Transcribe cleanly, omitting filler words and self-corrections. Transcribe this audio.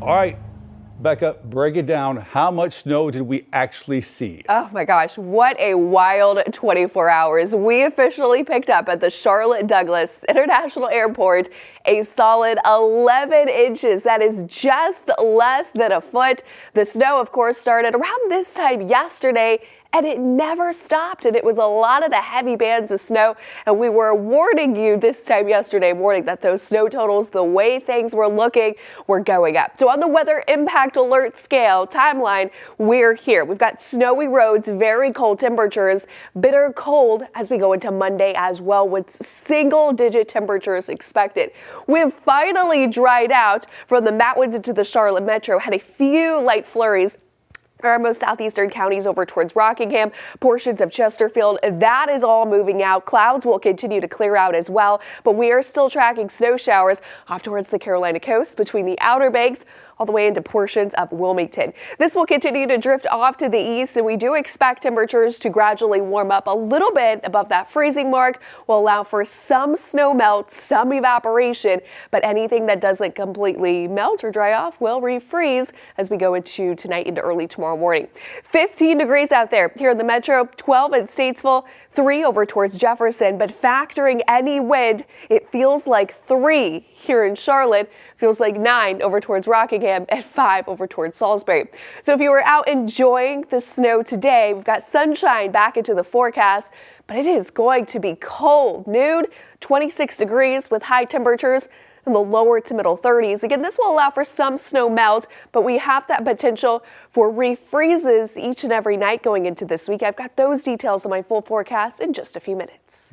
All right, Becca, break it down. How much snow did we actually see? Oh my gosh, what a wild 24 hours. We officially picked up at the Charlotte Douglas International Airport a solid 11 inches. That is just less than a foot. The snow, of course, started around this time yesterday, and it never stopped, and it was a lot of the heavy bands of snow, and we were warning you this time yesterday morning that those snow totals, the way things were looking, were going up. So on the weather impact alert scale timeline, we're here. We've got snowy roads, very cold temperatures, bitter cold as we go into Monday as well, with single-digit temperatures expected. We've finally dried out from the mountains into the Charlotte metro, had a few light flurries our most southeastern counties over towards Rockingham, portions of Chesterfield. That is all moving out. Clouds will continue to clear out as well, but we are still tracking snow showers off towards the Carolina coast between the Outer Banks all the way into portions of Wilmington. This will continue to drift off to the east, and we do expect temperatures to gradually warm up a little bit above that freezing mark. Will allow for some snow melt, some evaporation, but anything that doesn't completely melt or dry off will refreeze as we go into tonight into early tomorrow morning. 15 degrees out there here in the metro, 12 in Statesville, 3 over towards Jefferson, but factoring any wind, it feels like 3 here in Charlotte, feels like 9 over towards Rockingham, and 5 over towards Salisbury. So if you were out enjoying the snow today, we've got sunshine back into the forecast, but it is going to be cold. Noon, 26 degrees with high temperatures in the lower to middle 30s. Again, this will allow for some snow melt, but we have that potential for refreezes each and every night going into this week. I've got those details on my full forecast in just a few minutes.